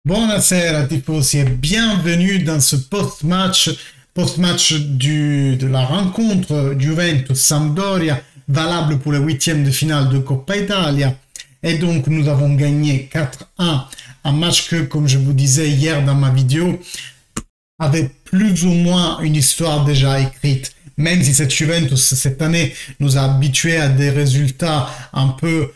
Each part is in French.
Buonasera tifosi et bienvenue dans ce post-match de la rencontre Juventus-Sampdoria, valable pour le huitième de finale de Coppa Italia. Et donc nous avons gagné 4-1, un match que, comme je vous disais hier dans ma vidéo, avait plus ou moins une histoire déjà écrite. Même si cette Juventus, cette année, nous a habitués à des résultats un peu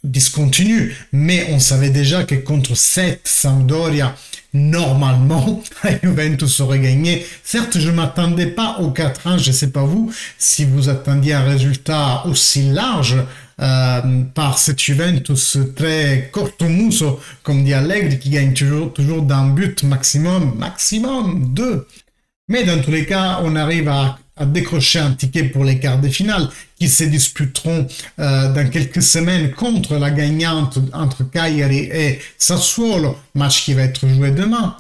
discontinus, mais on savait déjà que contre cette Sampdoria, normalement, la Juventus aurait gagné. Certes, je ne m'attendais pas au 4-1, je ne sais pas vous, si vous attendiez un résultat aussi large par cette Juventus très cortomuso, comme dit Allegri, qui gagne toujours d'un but maximum 2. Mais dans tous les cas, on arrive à décrocher un ticket pour les quarts de finale qui se disputeront dans quelques semaines contre la gagnante entre Cagliari et Sassuolo, match qui va être joué demain.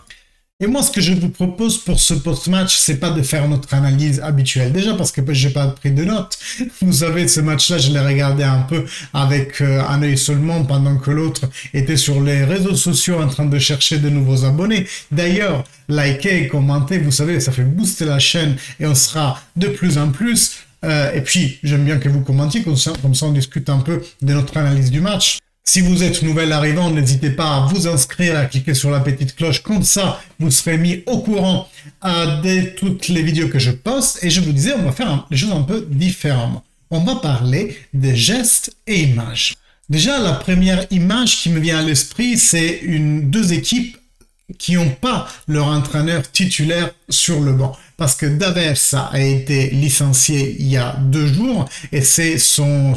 Et moi, ce que je vous propose pour ce post-match, c'est pas de faire notre analyse habituelle. Déjà parce que j'ai pas pris de notes. Vous savez, ce match-là, je l'ai regardé un peu avec un œil seulement pendant que l'autre était sur les réseaux sociaux en train de chercher de nouveaux abonnés. D'ailleurs, likez et commentez, vous savez, ça fait booster la chaîne et on sera de plus en plus. Et puis, j'aime bien que vous commentiez, comme ça on discute un peu de notre analyse du match. Si vous êtes nouvel arrivant, n'hésitez pas à vous inscrire, à cliquer sur la petite cloche, comme ça vous serez mis au courant de toutes les vidéos que je poste. Et je vous disais, on va faire les choses un peu différemment. On va parler des gestes et images. Déjà, la première image qui me vient à l'esprit, c'est deux équipes qui n'ont pas leur entraîneur titulaire sur le banc. Parce que D'Aversa a été licencié il y a 2 jours et c'est son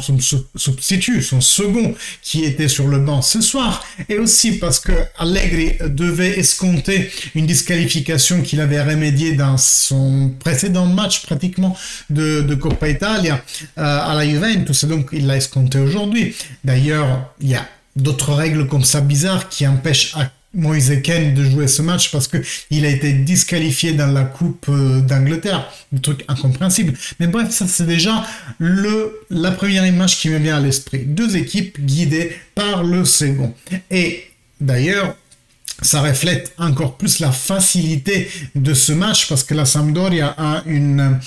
substitut, son second, qui était sur le banc ce soir. Et aussi parce que Allegri devait escompter une disqualification qu'il avait remédiée dans son précédent match pratiquement de Coppa Italia à la Juventus. Et donc il l'a escompté aujourd'hui. D'ailleurs, il y a d'autres règles comme ça bizarres qui empêchent Moise Kean de jouer ce match parce qu'il a été disqualifié dans la Coupe d'Angleterre. Un truc incompréhensible. Mais bref, ça c'est déjà la première image qui me vient à l'esprit. Deux équipes guidées par le second. Et d'ailleurs, ça reflète encore plus la facilité de ce match parce que la Sampdoria a une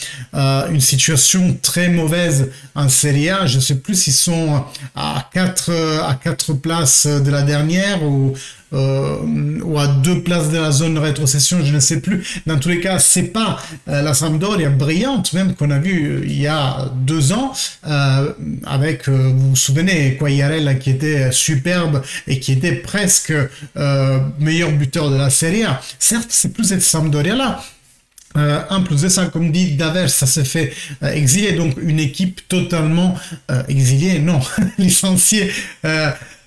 situation très mauvaise en Serie A. Je ne sais plus s'ils sont à 4 places de la dernière ou à 2 places de la zone de rétrocession, je ne sais plus. Dans tous les cas, c'est pas la Sampdoria brillante, même qu'on a vu il y a 2 ans, avec, vous vous souvenez, Quagliarella qui était superbe et qui était presque meilleur buteur de la Serie A. Certes, c'est plus cette Sampdoria-là. En plus de ça, comme dit D'Aversa, ça s'est fait exiler, donc une équipe totalement exiliée, non, licenciée,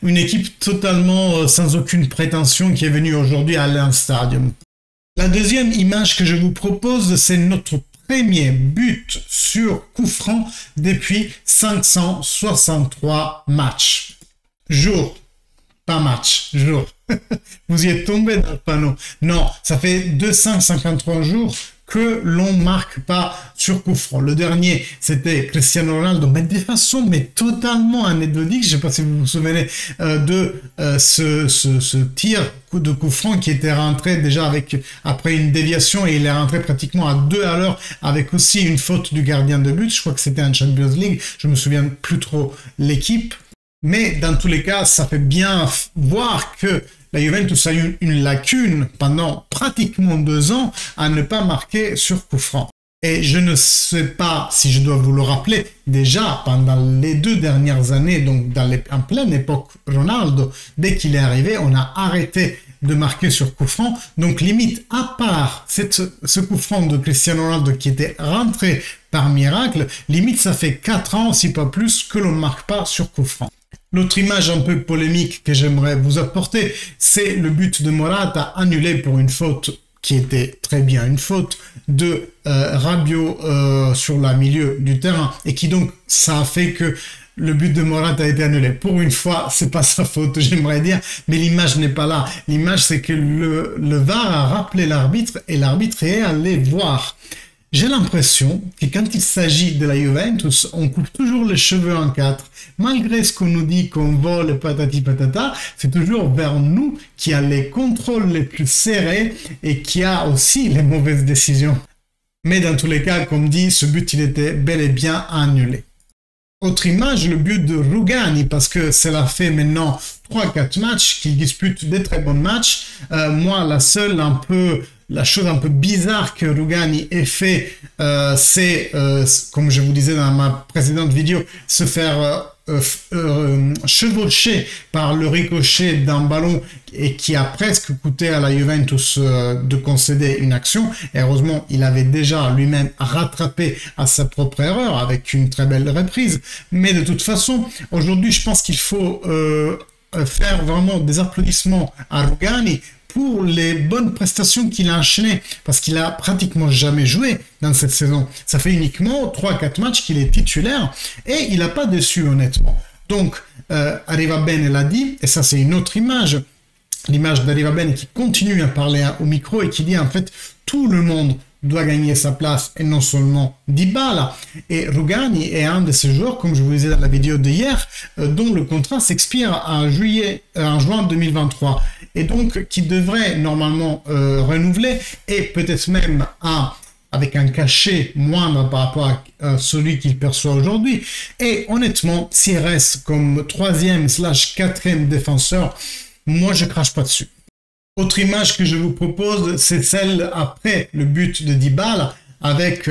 une équipe totalement sans aucune prétention qui est venue aujourd'hui à l'Allianz Stadium. La deuxième image que je vous propose, c'est notre premier but sur coup franc depuis 563 matchs. Jour, pas match, jour. Vous y êtes tombé dans le panneau. Non, ça fait 253 jours que l'on marque pas sur coup franc. Le dernier, c'était Cristiano Ronaldo, mais de façon totalement anecdotique. Je ne sais pas si vous vous souvenez de ce tir de coup franc qui était rentré déjà après une déviation et il est rentré pratiquement à 2 à l'heure avec aussi une faute du gardien de but. Je crois que c'était en Champions League. Je me souviens plus trop l'équipe. Mais dans tous les cas, ça fait bien voir que la Juventus a eu une lacune pendant pratiquement 2 ans à ne pas marquer sur coup franc. Et je ne sais pas si je dois vous le rappeler, déjà pendant les 2 dernières années, donc en pleine époque Ronaldo, dès qu'il est arrivé, on a arrêté de marquer sur coup franc. Donc limite, à part ce coup franc de Cristiano Ronaldo qui était rentré par miracle, limite ça fait 4 ans, si pas plus, que l'on ne marque pas sur coup franc. L'autre image un peu polémique que j'aimerais vous apporter, c'est le but de Morata annulé pour une faute qui était très bien une faute de Rabiot sur le milieu du terrain et qui donc ça a fait que le but de Morata a été annulé. Pour une fois, c'est pas sa faute, j'aimerais dire, mais l'image n'est pas là. L'image, c'est que le VAR a rappelé l'arbitre et l'arbitre est allé voir. J'ai l'impression que quand il s'agit de la Juventus, on coupe toujours les cheveux en quatre. Malgré ce qu'on nous dit qu'on vole patati patata, c'est toujours vers nous qui a les contrôles les plus serrés et qui a aussi les mauvaises décisions. Mais dans tous les cas, comme dit, ce but il était bel et bien annulé. Autre image, le but de Rugani, parce que cela fait maintenant 3-4 matchs qu'il dispute des très bons matchs. Moi, la chose un peu bizarre que Rugani ait fait, c'est, comme je vous disais dans ma précédente vidéo, se faire chevauché par le ricochet d'un ballon et qui a presque coûté à la Juventus de concéder une action. Et heureusement, il avait déjà lui-même rattrapé à sa propre erreur avec une très belle reprise. Mais de toute façon, aujourd'hui, je pense qu'il faut faire vraiment des applaudissements à Rugani pour les bonnes prestations qu'il a enchaînées, parce qu'il a pratiquement jamais joué dans cette saison. Ça fait uniquement 3-4 matchs qu'il est titulaire, et il n'a pas déçu honnêtement. Donc, Arrivabene l'a dit, et ça c'est une autre image, l'image d'Arrivabene qui continue à parler au micro et qui dit en fait, tout le monde doit gagner sa place et non seulement Dybala. Et Rugani est un de ces joueurs, comme je vous disais dans la vidéo d'hier, dont le contrat s'expire en juin 2023 et donc qui devrait normalement renouveler et peut-être même avec un cachet moindre par rapport à celui qu'il perçoit aujourd'hui. Et honnêtement, s'il reste comme 3e/4e défenseur, moi je crache pas dessus. Autre image que je vous propose, c'est celle après le but de Dybala, avec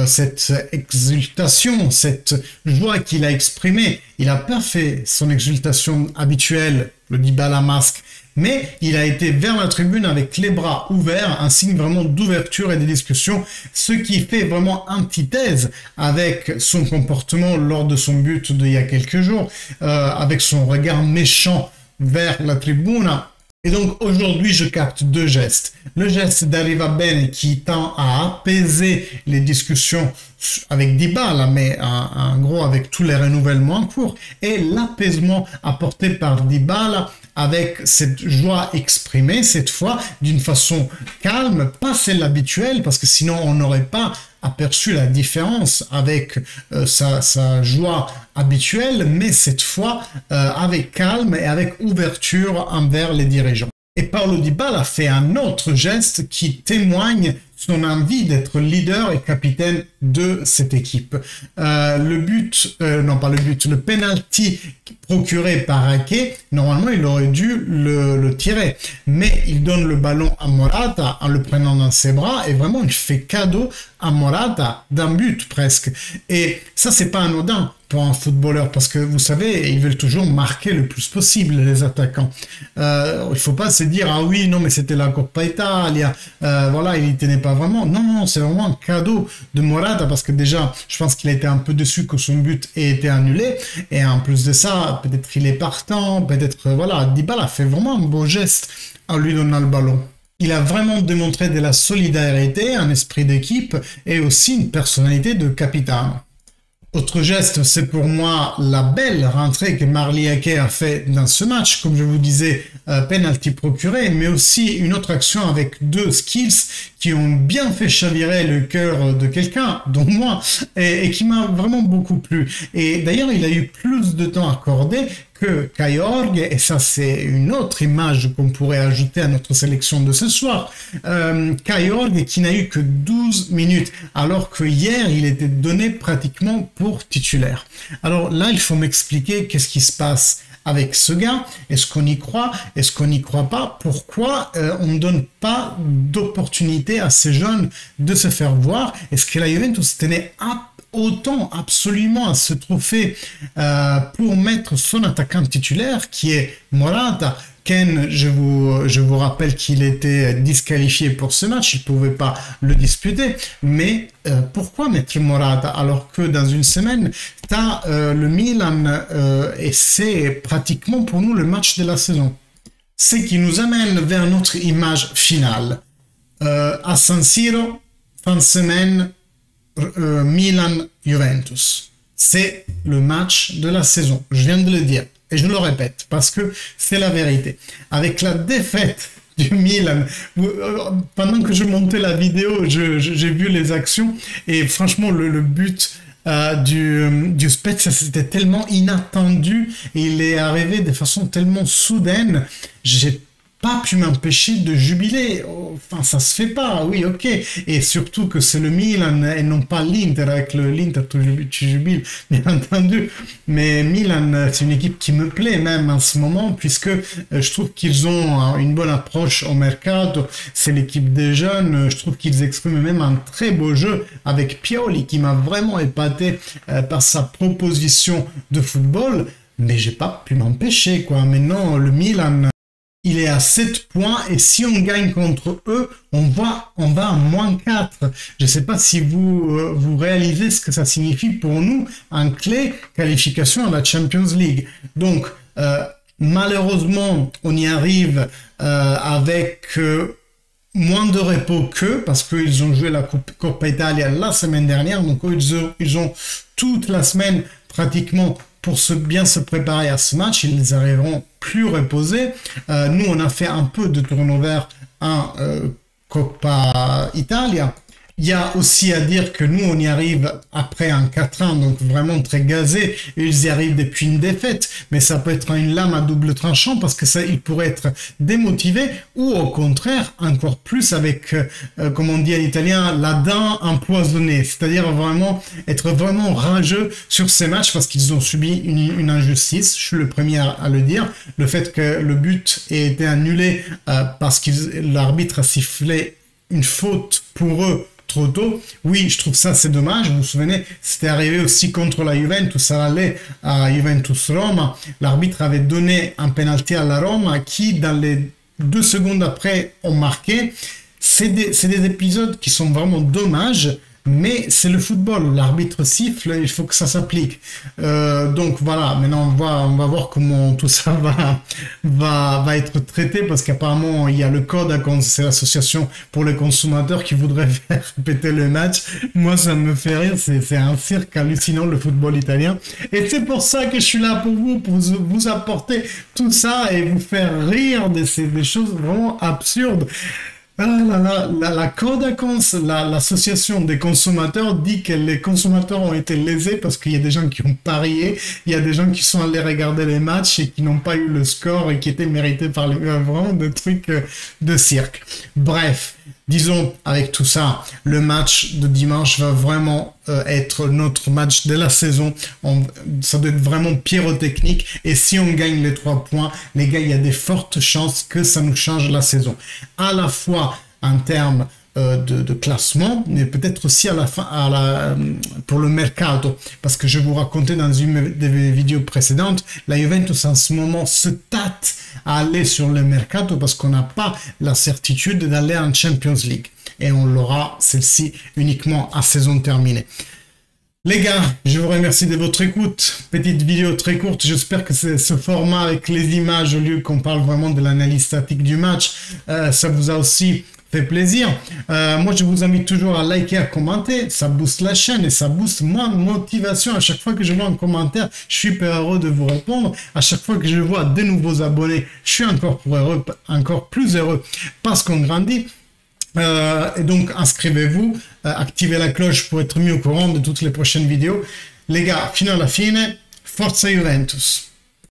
cette exultation, cette joie qu'il a exprimée. Il n'a pas fait son exultation habituelle, le Dybala masque, mais il a été vers la tribune avec les bras ouverts, un signe vraiment d'ouverture et de discussion, ce qui fait vraiment antithèse avec son comportement lors de son but d'il y a quelques jours, avec son regard méchant vers la tribune. Et donc aujourd'hui, je capte deux gestes. Le geste d'Arrivabene qui tend à apaiser les discussions avec Dybala, mais en gros avec tous les renouvellements en cours, et l'apaisement apporté par Dybala avec cette joie exprimée, cette fois d'une façon calme, pas celle habituelle, parce que sinon on n'aurait pas aperçu la différence avec sa joie habituelle, mais cette fois avec calme et avec ouverture envers les dirigeants. Et Paulo Dybala fait un autre geste qui témoigne son envie d'être leader et capitaine de cette équipe. Le penalty procuré par Ake, normalement il aurait dû le tirer, mais il donne le ballon à Morata en le prenant dans ses bras et vraiment il fait cadeau à Morata d'un but presque. Et ça c'est pas anodin pour un footballeur parce que vous savez ils veulent toujours marquer le plus possible les attaquants. Il faut pas se dire ah oui non mais c'était la Coppa Italia, voilà il y tenait pas vraiment. Non, c'est vraiment un cadeau de Morata parce que déjà, je pense qu'il a été un peu déçu que son but ait été annulé. Et en plus de ça, peut-être il est partant, peut-être, voilà, Dybala fait vraiment un beau geste en lui donnant le ballon. Il a vraiment démontré de la solidarité, un esprit d'équipe et aussi une personnalité de capitaine. Autre geste, c'est pour moi la belle rentrée que Marley Ake a fait dans ce match. Comme je vous disais, penalty procuré, mais aussi une autre action avec deux skills qui ont bien fait chavirer le cœur de quelqu'un, dont moi, et qui m'a vraiment beaucoup plu. Et d'ailleurs, il a eu plus de temps accordé que Kai Jorge, et ça c'est une autre image qu'on pourrait ajouter à notre sélection de ce soir. Kai Jorge qui n'a eu que 12 minutes, alors que hier il était donné pratiquement pour titulaire. Alors là, il faut m'expliquer qu'est-ce qui se passe avec ce gars. Est-ce qu'on y croit? Est-ce qu'on n'y croit pas? Pourquoi on ne donne pas d'opportunité à ces jeunes de se faire voir? Est-ce que la Juventus tenait autant absolument à ce trophée pour mettre son attaquant titulaire qui est Morata? Ken, je vous rappelle qu'il était disqualifié pour ce match, il ne pouvait pas le disputer, mais pourquoi mettre Morata alors que dans une semaine, tu as le Milan et c'est pratiquement pour nous le match de la saison. Ce qui nous amène vers notre image finale. À San Siro, fin de semaine, Milan-Juventus. C'est le match de la saison, je viens de le dire. Et je le répète, parce que c'est la vérité. Avec la défaite du Milan. Pendant que je montais la vidéo, j'ai vu les actions et franchement, le but du Spezia, c'était tellement inattendu et il est arrivé de façon tellement soudaine. J'ai pas pu m'empêcher de jubiler. Enfin, ça se fait pas, oui, ok. Et surtout que c'est le Milan et non pas l'Inter. Avec l'Inter, tu jubiles, bien entendu. Mais Milan, c'est une équipe qui me plaît même en ce moment, puisque je trouve qu'ils ont une bonne approche au mercato. C'est l'équipe des jeunes. Je trouve qu'ils expriment même un très beau jeu avec Pioli, qui m'a vraiment épaté par sa proposition de football. Mais j'ai pas pu m'empêcher, quoi. Maintenant, le Milan, il est à 7 points et si on gagne contre eux, on va à -4. Je ne sais pas si vous réalisez ce que ça signifie pour nous en clé qualification à la Champions League. Donc, malheureusement, on y arrive avec moins de repos qu'eux parce qu'ils ont joué la Coppa Italia la semaine dernière. Donc, ils ont toute la semaine pratiquement pour bien se préparer à ce match. Ils arriveront plus reposés. Nous, on a fait un peu de turnover en Coppa Italia. Il y a aussi à dire que nous, on y arrive après un 4-1, donc vraiment très gazé, et ils y arrivent depuis une défaite, mais ça peut être une lame à double tranchant parce que ça, ils pourraient être démotivés ou au contraire, encore plus avec, comme on dit en italien, la dent empoisonnée, c'est-à-dire vraiment être vraiment rageux sur ces matchs parce qu'ils ont subi une injustice, je suis le premier à le dire, le fait que le but ait été annulé parce que l'arbitre a sifflé une faute pour eux trop tôt. Oui, je trouve ça c'est dommage. Vous vous souvenez, c'était arrivé aussi contre la Juventus, ça allait à Juventus-Roma. L'arbitre avait donné un penalty à la Roma qui, dans les 2 secondes après, ont marqué. C'est des épisodes qui sont vraiment dommages, mais c'est le football. L'arbitre siffle, il faut que ça s'applique. Donc voilà, maintenant on va voir comment tout ça va être traité parce qu'apparemment il y a le code, c'est l'association pour les consommateurs qui voudrait faire répéter le match. Moi ça me fait rire, c'est un cirque hallucinant le football italien. Et c'est pour ça que je suis là pour vous apporter tout ça et vous faire rire des choses vraiment absurdes. La Codacons, l'association des consommateurs, dit que les consommateurs ont été lésés parce qu'il y a des gens qui ont parié, il y a des gens qui sont allés regarder les matchs et qui n'ont pas eu le score et qui étaient mérités par vraiment des trucs de cirque. Bref, disons, avec tout ça, le match de dimanche va vraiment être notre match de la saison. Ça doit être vraiment pyrotechnique. Et si on gagne les 3 points, les gars, il y a des fortes chances que ça nous change la saison. À la fois en termes de classement, mais peut-être aussi à la fin, pour le mercato. Parce que je vous racontais dans une des vidéos précédentes, la Juventus en ce moment se tâte à aller sur le mercato parce qu'on n'a pas la certitude d'aller en Champions League. Et on l'aura, celle-ci, uniquement à saison terminée. Les gars, je vous remercie de votre écoute. Petite vidéo très courte. J'espère que ce format avec les images, au lieu qu'on parle vraiment de l'analyse statique du match, ça vous a aussi fait plaisir. Moi, je vous invite toujours à liker, à commenter. Ça booste la chaîne et ça booste ma motivation. À chaque fois que je vois un commentaire, je suis hyper heureux de vous répondre. À chaque fois que je vois de nouveaux abonnés, je suis encore plus heureux parce qu'on grandit. Et donc, inscrivez-vous, activez la cloche pour être mis au courant de toutes les prochaines vidéos. Les gars, fino alla fine, forza Juventus!